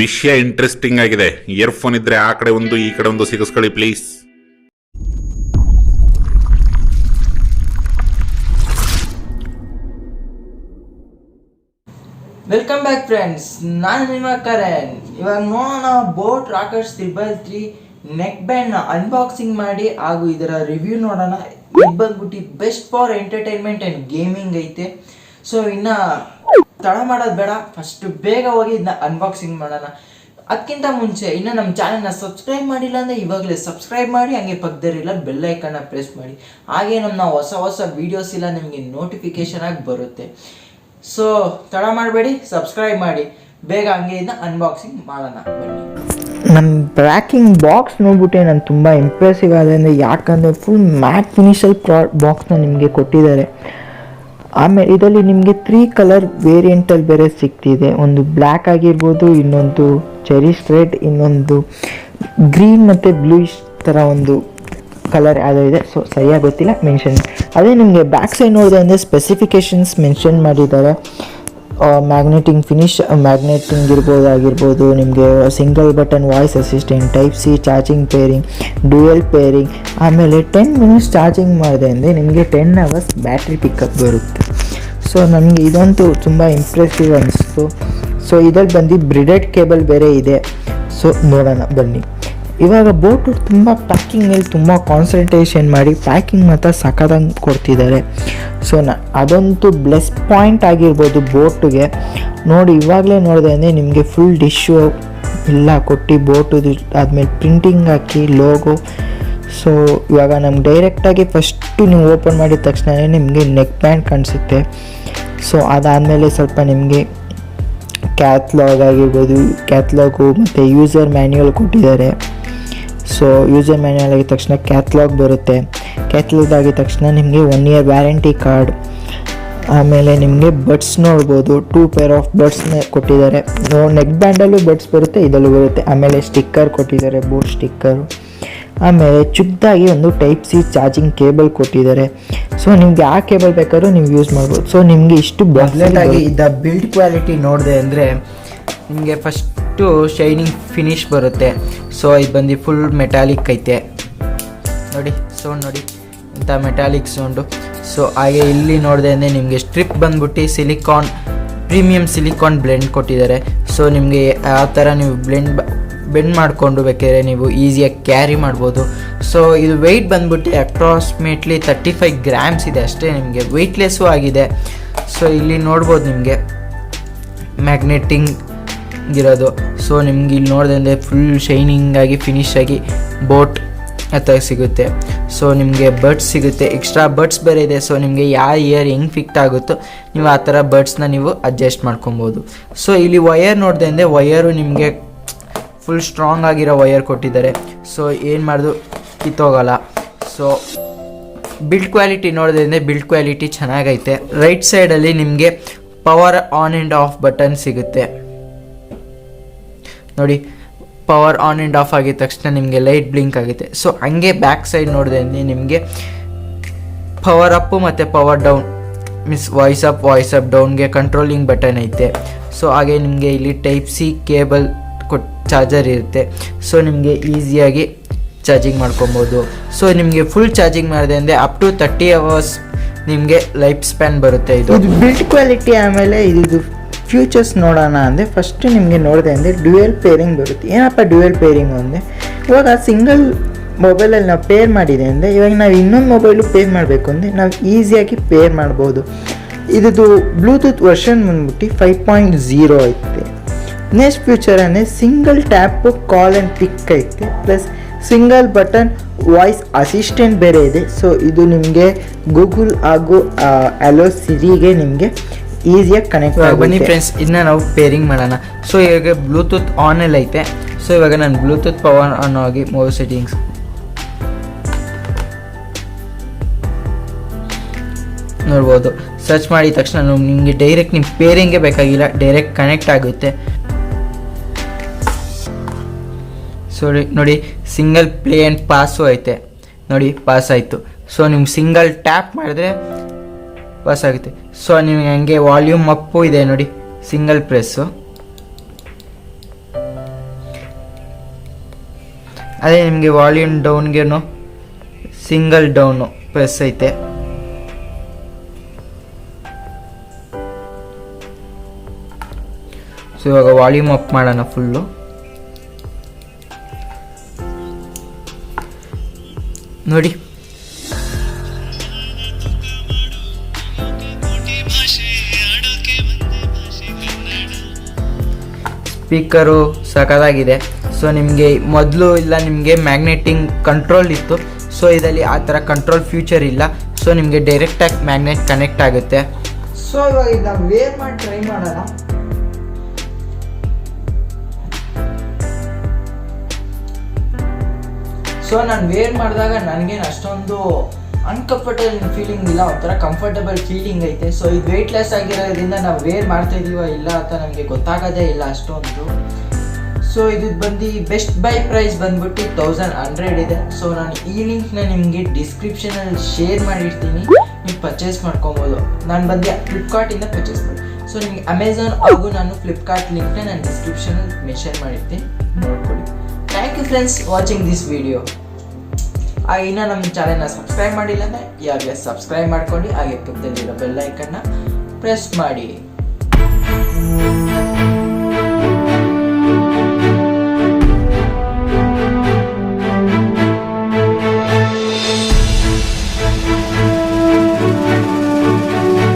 ವಿಷಯ ಇಂಟ್ರೆಸ್ಟಿಂಗ್ ಆಗಿದೆ. ಇಯರ್ಫೋನ್ ಇದ್ರೆ ಆ ಕಡೆ ಒಂದು ಈ ಕಡೆ ಒಂದು ಸಿಗಿಸ್ಕೊಳ್ಳಿ ಪ್ಲೀಸ್. ವೆಲ್ಕಮ್ ಬ್ಯಾಕ್ ಫ್ರೆಂಡ್ಸ್, ನಾನು ನಿಮ್ಮ ಕರಣ್. ಇವಾಗ ನೋಡೋಣ boat Rockers 3x3 neck band unboxing ಮಾಡಿ ಹಾಗೂ ಇದರ ರಿವ್ಯೂ ನೋಡೋಣ. ಇದು ಬಂದ್ಬಿಟ್ಟು best for entertainment and gaming ಐತೆ. ಸೊ ಇನ್ನು ತಡ ಮಾಡೋದು ಬೇಡ, ಫಸ್ಟ್ ಬೇಗ ಹೋಗಿ ಇದನ್ನ ಅನ್ಬಾಕ್ಸಿಂಗ್ ಮಾಡೋಣ. ಅದಕ್ಕಿಂತ ಮುಂಚೆ ಇನ್ನು ನಮ್ಮ ಚಾನಲ್ನ ಸಬ್ಸ್ಕ್ರೈಬ್ ಮಾಡಿಲ್ಲ ಅಂದರೆ ಇವಾಗಲೇ ಸಬ್ಸ್ಕ್ರೈಬ್ ಮಾಡಿ, ಹಂಗೆ ಪಕ್ಕದಲ್ಲಿಲ್ಲ ಬೆಲ್ ಐಕನ್ನ ಪ್ರೆಸ್ ಮಾಡಿ. ಹಾಗೆ ನಮ್ಮ ಹೊಸ ವೀಡಿಯೋಸ್ ಎಲ್ಲ ನಿಮಗೆ ನೋಟಿಫಿಕೇಶನ್ ಆಗಿ ಬರುತ್ತೆ. ಸೊ ತಡ ಮಾಡಬೇಡಿ, ಸಬ್ಸ್ಕ್ರೈಬ್ ಮಾಡಿ, ಬೇಗ ಹಂಗೆ ಇದನ್ನ ಅನ್ಬಾಕ್ಸಿಂಗ್ ಮಾಡೋಣ ಬನ್ನಿ. ನಮ್ಮ ಪ್ಯಾಕಿಂಗ್ ಬಾಕ್ಸ್ ನೋಡ್ಬಿಟ್ಟೆ ನಾನು ತುಂಬ ಇಂಪ್ರೆಸಿವ್ ಆದ, ಯಾಕಂದರೆ ಫುಲ್ ಮ್ಯಾಟ್ ಫಿನಿಷಲ್ ಬಾಕ್ಸ್ನ ನಿಮಗೆ ಕೊಟ್ಟಿದ್ದಾರೆ. ಆಮೇಲೆ ಇದರಲ್ಲಿ ನಿಮಗೆ 3 ಕಲರ್ ವೇರಿಯಂಟಲ್ಲಿ ಬೇರೆ ಸಿಗ್ತಿದೆ. ಒಂದು ಬ್ಲ್ಯಾಕ್ ಆಗಿರ್ಬೋದು, ಇನ್ನೊಂದು ಚೆರಿಶ್ ರೆಡ್, ಇನ್ನೊಂದು ಗ್ರೀನ್ ಮತ್ತು ಬ್ಲೂಯಿಶ್ ಥರ ಒಂದು ಕಲರ್ ಯಾವುದೋ ಇದೆ. ಸೊ ಸರಿಯಾಗಿ ಗೊತ್ತಿಲ್ಲ, ಮೆನ್ಷನ್. ಅದೇ ನಿಮಗೆ ಬ್ಯಾಕ್ ಸೈಡ್ ನೋಡಿದೆ ಅಂದರೆ ಸ್ಪೆಸಿಫಿಕೇಷನ್ಸ್ ಮೆನ್ಷನ್ ಮಾಡಿದ್ದಾರೆ. ಮ್ಯಾಗ್ನೆಟಿಂಗ್ ಆಗಿರ್ಬೋದು, ನಿಮಗೆ single button voice assistant, type C charging pairing, dual pairing. ಆಮೇಲೆ 10 ಮಿನಿಟ್ಸ್ ಚಾರ್ಜಿಂಗ್ ಮಾಡಿದೆ ಅಂದರೆ ನಿಮಗೆ 10 ಅವರ್ಸ್ ಬ್ಯಾಟ್ರಿ ಪಿಕಪ್ ಬರುತ್ತೆ. ಸೊ ನನಗೆ ಇದಂತೂ ತುಂಬ ಇಂಪ್ರೆಸಿವ್ ಅನಿಸ್ತು. ಸೊ ಇದರಲ್ಲಿ ಬಂದು ಬ್ರಿಡೆಡ್ ಕೇಬಲ್ ಬೇರೆ ಇದೆ. ಸೊ ನೋಡೋಣ ಬನ್ನಿ. ಇವಾಗ ಬೋಟು ತುಂಬ ಪ್ಯಾಕಿಂಗ್ ಮೇಲೆ ತುಂಬ ಕಾನ್ಸಂಟ್ರೇಷನ್ ಮಾಡಿ ಪ್ಯಾಕಿಂಗ್ ಮಾತ್ರ ಸಖತ್ತಾಗಿ ಕೊಡ್ತಿದ್ದಾರೆ. ಸೊ ಅದಂತೂ ಪ್ಲಸ್ ಪಾಯಿಂಟ್ ಆಗಿರ್ಬೋದು ಬೋಟಿಗೆ. ನೋಡಿ ಇವಾಗಲೇ ನೋಡಿದೆ ಅಂದರೆ ನಿಮಗೆ ಫುಲ್ ಡಿಶ್ಶು ಎಲ್ಲ ಕೊಟ್ಟು ಬೋಟುದು ಆದಮೇಲೆ ಪ್ರಿಂಟಿಂಗ್ ಹಾಕಿ ಲೋಗೋ. ಸೊ ಇವಾಗ ನಮ್ಗೆ ಡೈರೆಕ್ಟಾಗಿ ಫಸ್ಟು ನೀವು ಓಪನ್ ಮಾಡಿದ ತಕ್ಷಣ ನಿಮಗೆ ನೆಕ್ ಬ್ಯಾಂಡ್ ಕಾಣಿಸುತ್ತೆ. ಸೊ ಅದಾದಮೇಲೆ ಸ್ವಲ್ಪ ನಿಮಗೆ ಕ್ಯಾಟ್ಲಾಗು ಮತ್ತು ಯೂಸರ್ ಮ್ಯಾನ್ಯುವಲ್ ಕೊಟ್ಟಿದ್ದಾರೆ. ಸೊ ಯೂಸರ್ ಮ್ಯಾನ್ಯುವಲ್ ಆಗಿದ ತಕ್ಷಣ ಕ್ಯಾಟ್ಲಾಗ್ ಬರುತ್ತೆ. ಕ್ಯಾಟ್ಲಾಗ್ ಆಗಿದ ತಕ್ಷಣ ನಿಮಗೆ 1 ಇಯರ್ ವ್ಯಾರಂಟಿ ಕಾರ್ಡ್. ಆಮೇಲೆ ನಿಮಗೆ ಬಡ್ಸ್ ನೋಡ್ಬೋದು, 2 ಪೇರ್ ಆಫ್ ಬಡ್ಸ್ನ ಕೊಟ್ಟಿದ್ದಾರೆ. ನೆಕ್ ಬ್ಯಾಂಡಲ್ಲೂ ಬಡ್ಸ್ ಬರುತ್ತೆ, ಇದರಲ್ಲೂ ಬರುತ್ತೆ. ಆಮೇಲೆ ಸ್ಟಿಕ್ಕರ್ ಕೊಟ್ಟಿದ್ದಾರೆ, ಬೋಟ್ ಸ್ಟಿಕ್ಕರು. ಆಮೇಲೆ ಚಿಕ್ಕದಾಗಿ ಒಂದು ಟೈಪ್ ಸಿ ಚಾರ್ಜಿಂಗ್ ಕೇಬಲ್ ಕೊಟ್ಟಿದ್ದಾರೆ. ಸೊ ನಿಮಗೆ ಆ ಕೇಬಲ್ ಬೇಕಾದ್ರೂ ನೀವು ಯೂಸ್ ಮಾಡ್ಬೋದು. ಸೊ ನಿಮಗೆ ಇಷ್ಟು ಬ್ಯಾಲೆಟಾಗಿ ಇದ್ದ ಬಿಲ್ಡ್ ಕ್ವಾಲಿಟಿ ನೋಡಿದೆ ಅಂದರೆ ನಿಮಗೆ ಫಸ್ಟು ಶೈನಿಂಗ್ ಫಿನಿಶ್ ಬರುತ್ತೆ. ಸೊ ಇದು ಬಂದು ಫುಲ್ ಮೆಟಾಲಿಕ್ ಐತೆ ನೋಡಿ, ಸೌಂಡ್ ನೋಡಿ ಇಂಥ ಮೆಟಾಲಿಕ್ ಸೌಂಡು. ಸೊ ಹಾಗೆ ಇಲ್ಲಿ ನೋಡಿದೆ ಅಂದರೆ ನಿಮಗೆ ಸ್ಟ್ರಿಪ್ ಬಂದ್ಬಿಟ್ಟು ಸಿಲಿಕಾನ್, ಪ್ರೀಮಿಯಂ ಸಿಲಿಕಾನ್ ಬ್ಲೆಂಡ್ ಕೊಟ್ಟಿದ್ದಾರೆ. ಸೊ ನಿಮಗೆ ಯಾವ ಥರ ನೀವು ಬೆಂಡ್ ಮಾಡಿಕೊಂಡು ಬೇಕಾದ್ರೆ ನೀವು ಈಸಿಯಾಗಿ ಕ್ಯಾರಿ ಮಾಡ್ಬೋದು. ಸೊ ಇದು ವೆಯ್ಟ್ ಬಂದ್ಬಿಟ್ಟು ಅಪ್ರಾಕ್ಸಿಮೇಟ್ಲಿ 35 ಗ್ರಾಮ್ಸ್ ಇದೆ ಅಷ್ಟೇ, ನಿಮಗೆ ವೆಯ್ಟ್ಲೆಸ್ಸು ಆಗಿದೆ. ಸೊ ಇಲ್ಲಿ ನೋಡ್ಬೋದು ನಿಮಗೆ ಮ್ಯಾಗ್ನೆಟಿಂಗ್ ಇರೋದು. ಸೊ ನಿಮ್ಗೆ ಇಲ್ಲಿ ನೋಡಿದೆ ಅಂದರೆ ಫುಲ್ ಶೈನಿಂಗ್ ಆಗಿ ಫಿನಿಶ್ ಆಗಿ ಬೋಟ್ ಅಥವಾ ಸಿಗುತ್ತೆ. ಸೊ ನಿಮಗೆ ಬಡ್ಸ್ ಸಿಗುತ್ತೆ, ಎಕ್ಸ್ಟ್ರಾ ಬಡ್ಸ್ ಬೇರೆ ಇದೆ. ಸೊ ನಿಮಗೆ ಯಾವ ಇಯರ್ ಹೆಂಗೆ ಫಿಟ್ ಆಗುತ್ತೋ ನೀವು ಆ ಥರ ಬಡ್ಸ್ನ ನೀವು ಅಡ್ಜಸ್ಟ್ ಮಾಡ್ಕೊಬೋದು. ಸೊ ಇಲ್ಲಿ ವಯರ್ ನೋಡಿದೆ ಅಂದರೆ ವಯರು ನಿಮಗೆ ಫುಲ್ ಸ್ಟ್ರಾಂಗ್ ಆಗಿರೋ ವಯರ್ ಕೊಟ್ಟಿದ್ದಾರೆ. ಸೊ ಏನು ಮಾಡೋದು ಕಿತ್ತೋಗಲ್ಲ. ಸೊ ಬಿಲ್ಡ್ ಕ್ವಾಲಿಟಿ ನೋಡಿದೆ ಅಂದರೆ ಬಿಲ್ಡ್ ಕ್ವಾಲಿಟಿ ಚೆನ್ನಾಗೈತೆ. ರೈಟ್ ಸೈಡಲ್ಲಿ ನಿಮಗೆ power on and off button ಸಿಗುತ್ತೆ ನೋಡಿ. ಪವರ್ ಆನ್ ಆ್ಯಂಡ್ ಆಫ್ ಆಗಿದ ತಕ್ಷಣ ನಿಮಗೆ ಲೈಟ್ ಬ್ಲಿಂಕ್ ಆಗುತ್ತೆ. ಸೊ ಹಂಗೆ ಬ್ಯಾಕ್ ಸೈಡ್ ನೋಡಿದೆ ಅಂದರೆ ನಿಮಗೆ ಪವರ್ ಅಪ್ಪು ಮತ್ತು ಪವರ್ ಡೌನ್ ವಾಯ್ಸ್ ಅಪ್ ಡೌನ್ಗೆ ಕಂಟ್ರೋಲಿಂಗ್ ಬಟನ್ ಐತೆ. ಸೊ ಹಾಗೆ ನಿಮಗೆ ಇಲ್ಲಿ ಟೈಪ್ ಸಿ ಕೇಬಲ್ ಚಾರ್ಜರ್ ಇರುತ್ತೆ. ಸೊ ನಿಮಗೆ ಈಸಿಯಾಗಿ ಚಾರ್ಜಿಂಗ್ ಮಾಡ್ಕೊಬೋದು. ಸೊ ನಿಮಗೆ ಫುಲ್ ಚಾರ್ಜಿಂಗ್ ಮಾಡಿದೆ ಅಂದರೆ ಅಪ್ ಟು 30 ಅವರ್ಸ್ ನಿಮಗೆ ಲೈಫ್ ಸ್ಪ್ಯಾನ್ ಬರುತ್ತೆ. ಇದು ಬಿಲ್ಡ್ ಕ್ವಾಲಿಟಿ. ಆಮೇಲೆ ಇದು ಫ್ಯೂಚರ್ಸ್ ನೋಡೋಣ ಅಂದರೆ ಫಸ್ಟ್ ನಿಮಗೆ ನೋಡಿದೆ ಅಂದರೆ ಡ್ಯುಯಲ್ ಪೇರಿಂಗ್ ಬರುತ್ತೆ. ಏನಪ್ಪ ಡ್ಯುಯಲ್ ಪೇರಿಂಗು ಅಂದರೆ ಇವಾಗ ಸಿಂಗಲ್ ಮೊಬೈಲಲ್ಲಿ ನಾವು ಪೇರ್ ಮಾಡಿದೆ ಅಂದರೆ ಇವಾಗ ನಾವು ಇನ್ನೊಂದು ಮೊಬೈಲು ಪೇರ್ ಮಾಡಬೇಕು ಅಂದರೆ ನಾವು ಈಸಿಯಾಗಿ ಪೇರ್ ಮಾಡ್ಬೋದು. ಇದು ಬ್ಲೂಟೂತ್ ವರ್ಷನ್ ಬಂದ್ಬಿಟ್ಟು 5.0 ಐತೆ. ನೆಕ್ಸ್ಟ್ ಫ್ಯೂಚರ್ ಅಂದರೆ ಸಿಂಗಲ್ ಟ್ಯಾಪ್ ಕಾಲ್ ಆ್ಯಂಡ್ ಪಿಕ್ ಐತೆ, plus single button voice assistant ಬೇರೆ ಇದೆ. ಸೊ ಇದು ನಿಮಗೆ ಗೂಗಲ್ ಹಾಗೂ ಅಲೋ ಸಿರಿಗೆ ನಿಮಗೆ ಈಸಿಯಾಗಿ ಕನೆಕ್ಟ್ ಆಗುತ್ತೆ. ಬನ್ನಿ ಫ್ರೆಂಡ್ಸ್, ಇದನ್ನ ನಾವು ಪೇರಿಂಗ್ ಮಾಡೋಣ. ಸೊ ಇವಾಗ ಬ್ಲೂಟೂತ್ ಆನಲ್ಲಿ ಐತೆ. ಸೊ ಇವಾಗ ನಾನು ಬ್ಲೂಟೂತ್ ಪವರ್ ಆನ್ ಆಗಿ ಮೊಬೈಲ್ ಸೆಟ್ಟಿಂಗ್ಸ್ ನೋಡ್ಬೋದು. ಸರ್ಚ್ ಮಾಡಿದ ತಕ್ಷಣ ನಿಮಗೆ ಡೈರೆಕ್ಟ್ ನಿಮ್ಮ ಪೇರಿಂಗೇ ಬೇಕಾಗಿಲ್ಲ, ಡೈರೆಕ್ಟ್ ಕನೆಕ್ಟ್ ಆಗುತ್ತೆ. ಸೊ ನೋಡಿ ಸಿಂಗಲ್ ಪ್ಲೇ ಆ್ಯಂಡ್ ಪಾಸು ಐತೆ ನೋಡಿ, ಪಾಸ್ ಆಯಿತು. ಸೊ ನಿಮ್ಗೆ ಸಿಂಗಲ್ ಟ್ಯಾಪ್ ಮಾಡಿದ್ರೆ ಪಾಸ್ ಆಗುತ್ತೆ. ಸೊ ನಿಮಗೆ ಹಂಗೆ ವಾಲ್ಯೂಮ್ ಅಪ್ಪು ಇದೆ ನೋಡಿ, ಸಿಂಗಲ್ ಪ್ರೆಸ್ಸು ಅದೇ ನಿಮಗೆ ವಾಲ್ಯೂಮ್ ಡೌನ್ಗೇನು ಸಿಂಗಲ್ ಡೌನು ಪ್ರೆಸ್ ಐತೆ. ಸೊ ಇವಾಗ ವಾಲ್ಯೂಮ್ ಅಪ್ ಮಾಡೋಣ ಫುಲ್ಲು. ನೋಡಿ ಸ್ಪೀಕರು ಸಖತ್ತಾಗಿದೆ. ಸೊ ನಿಮಗೆ ಮೊದಲು ಇಲ್ಲ ನಿಮಗೆ ಮ್ಯಾಗ್ನೆಟಿಂಗ್ ಕಂಟ್ರೋಲ್ ಇತ್ತು. ಸೊ ಇದರಲ್ಲಿ ಆ ಥರ ಕಂಟ್ರೋಲ್ ಫ್ಯೂಚರ್ ಇಲ್ಲ. ಸೊ ನಿಮಗೆ ಡೈರೆಕ್ಟಾಗಿ ಮ್ಯಾಗ್ನೆಟ್ ಕನೆಕ್ಟ್ ಆಗುತ್ತೆ. ಸೊ ಇವಾಗ ಇದನ್ನ ವೇರ್ ಮಾಡಿ ಟ್ರೈ ಮಾಡೋಣ. ಸೊ ನಾನು ವೇರ್ ಮಾಡಿದಾಗ ನನಗೇನು ಅಷ್ಟೊಂದು ಅನ್ಕಂಫರ್ಟಬಲ್ ಫೀಲಿಂಗ್ ಇಲ್ಲ, ಒಂಥರ ಕಂಫರ್ಟಬಲ್ ಫೀಲಿಂಗ್ ಐತೆ. ಸೊ ಇದು ವೆಯ್ಟ್ಲೆಸ್ ಆಗಿರೋದ್ರಿಂದ ನಾವು ವೇರ್ ಮಾಡ್ತಾ ಇದೀವ ಇಲ್ಲ ಅಂತ ನಮಗೆ ಗೊತ್ತಾಗೋದೇ ಇಲ್ಲ ಅಷ್ಟೊಂದು. ಸೊ ಇದು ಬಂದು ಬೆಸ್ಟ್ ಬೈ ಪ್ರೈಸ್ ಬಂದ್ಬಿಟ್ಟು 1100 ಇದೆ. ಸೊ ನಾನು ಈ ಲಿಂಕ್ನ ನಿಮಗೆ ಡಿಸ್ಕ್ರಿಪ್ಷನಲ್ಲಿ ಶೇರ್ ಮಾಡಿರ್ತೀನಿ, ನೀವು ಪರ್ಚೇಸ್ ಮಾಡ್ಕೊಬೋದು. ನಾನು ಬಂದು ಫ್ಲಿಪ್ಕಾರ್ಟಿಂದ ಪರ್ಚೇಸ್ ಮಾಡಿ. ಸೊ ನಿಮಗೆ ಅಮೆಝಾನ್ ಹಾಗೂ ನಾನು ಫ್ಲಿಪ್ಕಾರ್ಟ್ ಲಿಂಕ್ನ ನಾನು ಡಿಸ್ಕ್ರಿಪ್ಷನಲ್ಲಿ ಮೆನ್ಷನ್ ಮಾಡಿರ್ತೀನಿ, ನೋಡ್ಕೊಳ್ಳಿ. Thank you friends watching this video. ಇನ್ನೂ ನಮ್ಮ ಚಾನೆಲ್ನ ಸಬ್ಸ್ಕ್ರೈಬ್ ಮಾಡಿಲ್ಲ ಅಂದರೆ ಈಗಾಗಲೇ ಸಬ್ಸ್ಕ್ರೈಬ್ ಮಾಡ್ಕೊಂಡು ಹಾಗೆ ಪಕ್ಕದಲ್ಲಿರೋ ಬೆಲ್ ಐಕನ್ನ ಪ್ರೆಸ್ ಮಾಡಿ.